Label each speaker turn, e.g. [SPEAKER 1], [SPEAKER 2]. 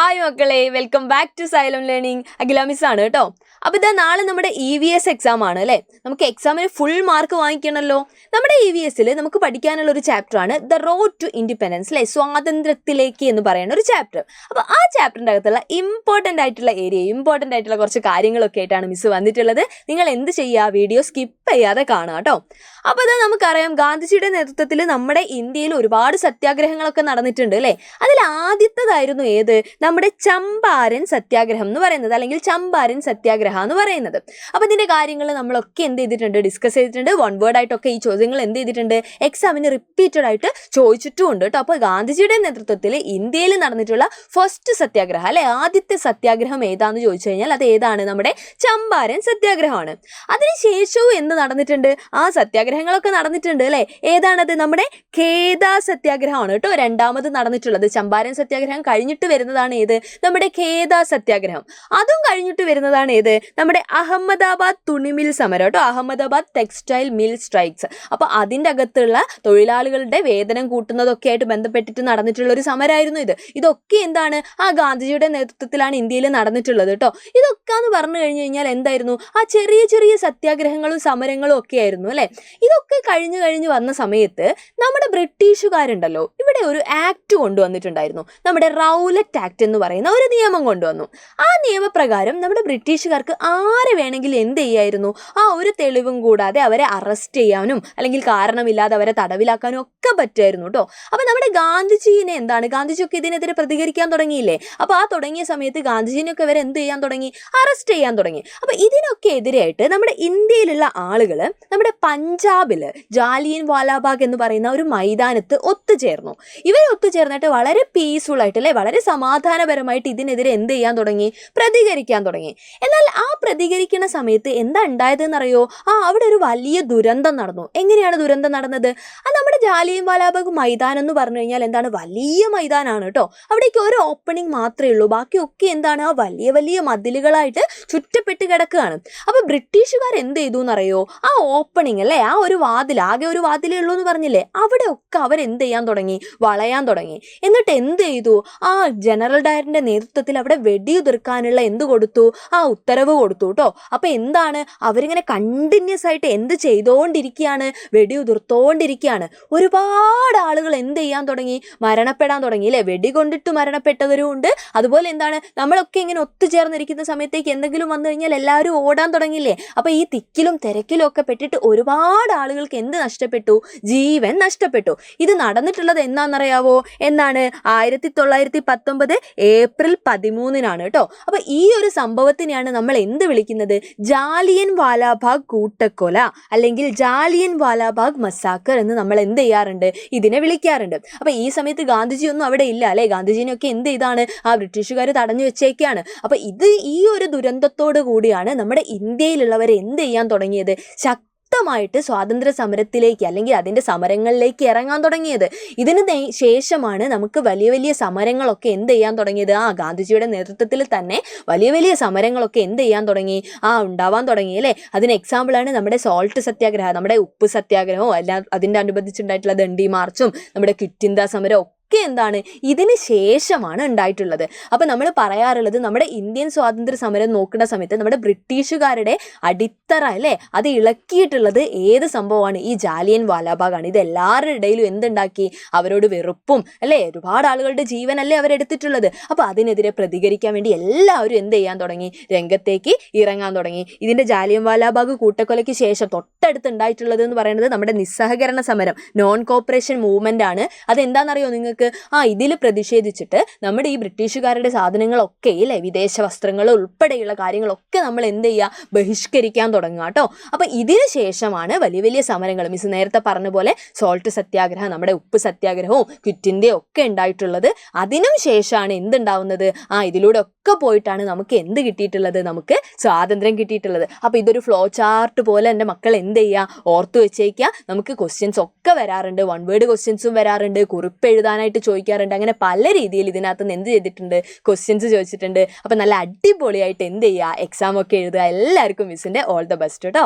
[SPEAKER 1] Hi മക്കളെ, welcome back to Xylem learning. Akhila miss ആണ് കേട്ടോ. അപ്പോൾ ഇതാ നാളെ നമ്മുടെ EVS എക്സാം ആണ് അല്ലേ. നമുക്ക് എക്സാമിന് ഫുൾ മാർക്ക് വാങ്ങിക്കണമല്ലോ. നമ്മുടെ EVSൽ നമുക്ക് പഠിക്കാനുള്ള ഒരു ചാപ്റ്ററാണ് ദ റോഡ് ടു ഇൻഡിപെൻഡൻസ് അല്ലേ, സ്വാതന്ത്ര്യത്തിലേക്ക് എന്ന് പറയുന്ന ഒരു ചാപ്റ്റർ. അപ്പോൾ ആ ചാപ്റ്ററിൻ്റെ അകത്തുള്ള ഇമ്പോർട്ടൻ്റ് ആയിട്ടുള്ള ഇമ്പോർട്ടൻ്റ് ആയിട്ടുള്ള കുറച്ച് കാര്യങ്ങളൊക്കെ ആയിട്ടാണ് മിസ് വന്നിട്ടുള്ളത്. നിങ്ങൾ എന്ത് ചെയ്യുക, വീഡിയോ സ്കിപ്പ് ചെയ്യാതെ കാണുക കേട്ടോ. അപ്പോൾ അത് നമുക്കറിയാം, ഗാന്ധിജിയുടെ നേതൃത്വത്തിൽ നമ്മുടെ ഇന്ത്യയിൽ ഒരുപാട് സത്യാഗ്രഹങ്ങളൊക്കെ നടന്നിട്ടുണ്ട് അല്ലേ. അതിൽ ആദ്യത്തേതായിരുന്നു ഏത്? നമ്മുടെ ചമ്പാരൻ സത്യാഗ്രഹം എന്ന് പറയുന്നത്, അല്ലെങ്കിൽ ചമ്പാരൻ സത്യാഗ്രഹം എന്ന് പറയുന്നത്. അപ്പോൾ ഇതിൻ്റെ കാര്യങ്ങൾ നമ്മളൊക്കെ എന്ത് ചെയ്തിട്ടുണ്ട്, ഡിസ്കസ് ചെയ്തിട്ടുണ്ട്. വൺ വേർഡ് ആയിട്ടൊക്കെ ഈ ചോദ്യങ്ങൾ എന്ത് ചെയ്തിട്ടുണ്ട്, എക്സാമിന് റിപ്പീറ്റഡ് ആയിട്ട് ചോദിച്ചിട്ടുമുണ്ട് കേട്ടോ. അപ്പോൾ ഗാന്ധിജിയുടെ നേതൃത്വത്തിൽ ഇന്ത്യയിൽ നടന്നിട്ടുള്ള ഫസ്റ്റ് സത്യാഗ്രഹം അല്ലെ, ആദ്യത്തെ സത്യാഗ്രഹം ഏതാണെന്ന് ചോദിച്ചു കഴിഞ്ഞാൽ അത് ഏതാണ്? നമ്മുടെ ചമ്പാരൻ സത്യാഗ്രഹമാണ്. അതിനുശേഷവും എന്ത് നടന്നിട്ടുണ്ട്? ആ സത്യാഗ്രഹങ്ങളൊക്കെ നടന്നിട്ടുണ്ട് അല്ലേ. ഏതാണത്? നമ്മുടെ ഖേദ സത്യാഗ്രഹമാണ് കേട്ടോ രണ്ടാമത് നടന്നിട്ടുള്ളത്. ചമ്പാരൻ സത്യാഗ്രഹം കഴിഞ്ഞിട്ട് വരുന്നതാണ് ഏത്? നമ്മുടെ ഖേദ സത്യാഗ്രഹം. അതും കഴിഞ്ഞിട്ട് വരുന്നതാണ് ഏത്? നമ്മുടെ അഹമ്മദാബാദ് തുണിമിൽ സമരം കേട്ടോ, അഹമ്മദാബാദ് ടെക്സ്റ്റൈൽ മിൽ സ്ട്രൈക്സ്. അപ്പോൾ അതിൻ്റെ അകത്തുള്ള തൊഴിലാളികളുടെ വേതനം കൂട്ടുന്നതൊക്കെ ആയിട്ട് ബന്ധപ്പെട്ടിട്ട് നടന്നിട്ടുള്ള ഒരു സമരമായിരുന്നു ഇത്. ഇതൊക്കെ എന്താണ്? ആ ഗാന്ധിജിയുടെ നേതൃത്വത്തിലാണ് ഇന്ത്യയിൽ നടന്നിട്ടുള്ളത് കേട്ടോ. ഇതൊക്കെ എന്ന് പറഞ്ഞു കഴിഞ്ഞു കഴിഞ്ഞാൽ എന്തായിരുന്നു? ആ ചെറിയ ചെറിയ സത്യാഗ്രഹങ്ങളും സമരങ്ങളും ഒക്കെ ആയിരുന്നു അല്ലേ. ഇതൊക്കെ കഴിഞ്ഞു വന്ന സമയത്ത് നമ്മുടെ ബ്രിട്ടീഷുകാരുണ്ടല്ലോ, ഇവിടെ ഒരു ആക്ട് കൊണ്ടുവന്നിട്ടുണ്ടായിരുന്നു. നമ്മുടെ റൗലറ്റ് ആക്ട് എന്ന് പറയുന്ന ഒരു നിയമം കൊണ്ടുവന്നു. ആ നിയമപ്രകാരം നമ്മുടെ ബ്രിട്ടീഷുകാർക്ക് ആരെ വേണമെങ്കിലും എന്ത് ചെയ്യായിരുന്നു, ആ ഒരു തെളിവും കൂടാതെ അവരെ അറസ്റ്റ് ചെയ്യാനും അല്ലെങ്കിൽ കാരണമില്ലാതെ അവരെ തടവിലാക്കാനും ഒക്കെ പറ്റുമായിരുന്നു കേട്ടോ. അപ്പോൾ നമ്മുടെ ഗാന്ധിജിനെ ഗാന്ധിജിയൊക്കെ ഇതിനെതിരെ പ്രതികരിക്കാൻ തുടങ്ങിയില്ലേ. അപ്പോൾ ആ തുടങ്ങിയ സമയത്ത് ഗാന്ധിജിനെയൊക്കെ ഇവരെ എന്ത് ചെയ്യാൻ തുടങ്ങി, അറസ്റ്റ് ചെയ്യാൻ തുടങ്ങി. അപ്പോൾ ഇതിനൊക്കെ എതിരായിട്ട് നമ്മുടെ ഇന്ത്യയിലുള്ള ആളുകൾ നമ്മുടെ പഞ്ചാബിൽ ജാലിയൻ വാലാബാഗ് എന്ന് പറയുന്ന ഒരു മൈതാനത്ത് ഒത്തുചേർന്നു. ഇവർ ഒത്തുചേർന്നിട്ട് വളരെ പീസ്ഫുൾ ആയിട്ട് അല്ലേ, വളരെ സമാധാനപരമായിട്ട് ഇതിനെതിരെ എന്ത് ചെയ്യാൻ തുടങ്ങി, പ്രതികരിക്കാൻ തുടങ്ങി. എന്നാൽ ആ പ്രതികരിക്കുന്ന സമയത്ത് എന്താ ഉണ്ടായതെന്നറിയോ? അവിടെ ഒരു വലിയ ദുരന്തം നടന്നു. എങ്ങനെയാണ് ദുരന്തം നടന്നത്? നമ്മുടെ ജാലിയൻ വാലാബാഗ് മൈതാനം എന്ന് പറഞ്ഞു കഴിഞ്ഞാൽ എന്താണ്, വലിയ മൈതാനാണ് കേട്ടോ. അവിടേക്ക് ഒരു ഓപ്പണിംഗ് മാത്രമേ ഉള്ളൂ, ബാക്കിയൊക്കെ എന്താണ്, ആ വലിയ വലിയ മതിലുകളായിട്ട് ചുറ്റപ്പെട്ട് കിടക്കുകയാണ്. അപ്പോൾ ബ്രിട്ടീഷുകാർ എന്ത് ചെയ്തു എന്നറിയോ? ആ ഓപ്പണിംഗ് അല്ലേ, ആ ഒരു വാതിൽ, ആകെ ഒരു വാതിലേ ഉള്ളൂ എന്ന് പറഞ്ഞില്ലേ, അവിടെ ഒക്കെ അവരെന്ത് ചെയ്യാൻ തുടങ്ങി, വളയാൻ തുടങ്ങി. എന്നിട്ട് എന്ത് ചെയ്തു? ആ ജനറൽ ഡയറിന്റെ നേതൃത്വത്തിൽ അവിടെ വെടിയുതിർക്കാനുള്ള എന്ത് കൊടുത്തു, ആ ഉത്തരവ് കൊടുത്തു കേട്ടോ. അപ്പോൾ എന്താണ്, അവരിങ്ങനെ കണ്ടിന്യൂസ് ആയിട്ട് എന്ത് ചെയ്തുകൊണ്ടിരിക്കുകയാണ്, വെടിയുതിർത്തോണ്ടിരിക്കുകയാണ്. ഒരുപാട് ആളുകൾ എന്ത് ചെയ്യാൻ തുടങ്ങി, മരണപ്പെടാൻ തുടങ്ങി അല്ലേ. വെടികൊണ്ടിട്ട് മരണപ്പെട്ടവരും ഉണ്ട്. അതുപോലെ എന്താണ്, നമ്മളൊക്കെ ഇങ്ങനെ ഒത്തുചേർന്നിരിക്കുന്ന സമയത്തേക്ക് എന്തെങ്കിലും വന്നു കഴിഞ്ഞാൽ എല്ലാവരും ഓടാൻ തുടങ്ങിയില്ലേ. അപ്പോൾ ഈ തിക്കിലും തിരക്കിലും ഒക്കെ പെട്ടിട്ട് ഒരുപാട് ആളുകൾക്ക് എന്ത് നഷ്ടപ്പെട്ടു, ജീവൻ നഷ്ടപ്പെട്ടു. ഇത് നടന്നിട്ടുള്ളത് എന്നാണെന്നറിയാവോ? എന്നാണ് 1919 ഏപ്രിൽ 13 കേട്ടോ. അപ്പോൾ ഈ ഒരു സംഭവത്തിനെയാണ് നമ്മൾ എന്ത് വിളിക്കുന്നത്, ജാലിയൻ വാലാബാഗ് കൂട്ടക്കൊല അല്ലെങ്കിൽ ജാലിയൻ വാലാബാഗ് മസാക്കർ എന്ന് നമ്മൾ എന്ത് ചെയ്യാറുണ്ട്, ഇതിനെ വിളിക്കാറുണ്ട്. അപ്പോൾ ഈ സമയത്ത് ഗാന്ധിജിയൊന്നും അവിടെ ഇല്ല അല്ലേ. ഗാന്ധിജിനെയൊക്കെ എന്ത് ചെയ്താണ്, ആ ബ്രിട്ടീഷുകാർ തടഞ്ഞു വെച്ചേക്കാണ്. അപ്പോൾ ഈ ഒരു ദുരന്തത്തോടു കൂടിയാണ് നമ്മുടെ ഇന്ത്യയിലുള്ളവർ എന്ത് ചെയ്യാൻ തുടങ്ങിയത്, ശക്തമായിട്ട് സ്വാതന്ത്ര്യ സമരത്തിലേക്ക് അല്ലെങ്കിൽ അതിൻ്റെ സമരങ്ങളിലേക്ക് ഇറങ്ങാൻ തുടങ്ങിയത്. ഇതിന് ശേഷമാണ് നമുക്ക് വലിയ വലിയ സമരങ്ങളൊക്കെ എന്ത് ചെയ്യാൻ തുടങ്ങിയത്, ആ ഗാന്ധിജിയുടെ നേതൃത്വത്തിൽ തന്നെ വലിയ വലിയ സമരങ്ങളൊക്കെ എന്ത് ചെയ്യാൻ തുടങ്ങി, ഉണ്ടാവാൻ തുടങ്ങി അല്ലേ. അതിന് എക്സാമ്പിളാണ് നമ്മുടെ സോൾട്ട് സത്യാഗ്രഹം, നമ്മുടെ ഉപ്പ് സത്യാഗ്രഹവും എല്ലാം അതിൻ്റെ അനുബന്ധിച്ചുണ്ടായിട്ടുള്ള ദണ്ഡി മാർച്ചും നമ്മുടെ ക്വിറ്റ് ഇന്ത്യ സമരം ഒക്കെ എന്താണ്, ഇതിന് ശേഷമാണ് ഉണ്ടായിട്ടുള്ളത്. അപ്പോൾ നമ്മൾ പറയാറുള്ളത്, നമ്മുടെ ഇന്ത്യൻ സ്വാതന്ത്ര്യ സമരം നോക്കുന്ന സമയത്ത് നമ്മുടെ ബ്രിട്ടീഷുകാരുടെ അടിത്തറ അല്ലേ, അത് ഇളക്കിയിട്ടുള്ളത് ഏത് സംഭവമാണ്, ഈ ജാലിയൻ വാലാബാഗാണ്. ഇത് എല്ലാവരുടെ ഇടയിലും എന്തുണ്ടാക്കി, അവരോട് വെറുപ്പും അല്ലേ, ഒരുപാട് ആളുകളുടെ ജീവനല്ലേ അവരെടുത്തിട്ടുള്ളത്. അപ്പോൾ അതിനെതിരെ പ്രതികരിക്കാൻ വേണ്ടി എല്ലാവരും എന്ത് ചെയ്യാൻ തുടങ്ങി, രംഗത്തേക്ക് ഇറങ്ങാൻ തുടങ്ങി. ഇതിൻ്റെ ജാലിയൻ വാലാബാഗ് കൂട്ടക്കൊലയ്ക്ക് ശേഷം തൊട്ടടുത്ത് ഉണ്ടായിട്ടുള്ളത് എന്ന് പറയുന്നത് നമ്മുടെ നിസ്സഹകരണ സമരം, നോൺ കോപ്പറേഷൻ മൂവ്മെൻ്റ് ആണ്. അതെന്താണെന്നറിയോ നിങ്ങൾക്ക്? ഇതിൽ പ്രതിഷേധിച്ചിട്ട് നമ്മുടെ ഈ ബ്രിട്ടീഷുകാരുടെ സാധനങ്ങളൊക്കെ ഇല്ലേ, വിദേശ വസ്ത്രങ്ങൾ ഉൾപ്പെടെയുള്ള കാര്യങ്ങളൊക്കെ നമ്മൾ എന്ത് ചെയ്യുക, ബഹിഷ്കരിക്കാൻ തുടങ്ങുക കേട്ടോ. അപ്പോൾ ഇതിന് ശേഷമാണ് വലിയ വലിയ സമരങ്ങൾ, മിസ് നേരത്തെ പറഞ്ഞ പോലെ സോൾട്ട് സത്യാഗ്രഹം, നമ്മുടെ ഉപ്പ് സത്യാഗ്രഹവും ക്വിറ്റ് ഇന്ത്യ ഒക്കെ ഉണ്ടായിട്ടുള്ളത്. അതിനും ശേഷമാണ് എന്തുണ്ടാവുന്നത്, ഇതിലൂടെ ഒക്കെ പോയിട്ടാണ് നമുക്ക് എന്ത് കിട്ടിയിട്ടുള്ളത്, നമുക്ക് സ്വാതന്ത്ര്യം കിട്ടിയിട്ടുള്ളത്. അപ്പോൾ ഇതൊരു ഫ്ലോ ചാർട്ട് പോലെ എൻ്റെ മക്കൾ എന്ത് ചെയ്യുക, ഓർത്തു വെച്ചേക്കുക. നമുക്ക് ക്വസ്റ്റ്യൻസ് ഒക്കെ വരാറുണ്ട്, വൺ വേർഡ് ക്വസ്റ്റ്യൻസും വരാറുണ്ട്, കുറിപ്പ് എഴുതാനായിട്ട് ചോദിക്കാറുണ്ട്. അങ്ങനെ പല രീതിയിൽ ഇതിനകത്ത് നിന്ന് എന്ത് ചെയ്തിട്ടുണ്ട്, ക്വസ്റ്റ്യൻസ് ചോദിച്ചിട്ടുണ്ട്. അപ്പോൾ നല്ല അടിപൊളിയായിട്ട് എന്ത് ചെയ്യുക, എക്സാം ഒക്കെ എഴുതുക. എല്ലാവർക്കും മിസ്സിൻ്റെ ഓൾ ദ ബെസ്റ്റ് കേട്ടോ.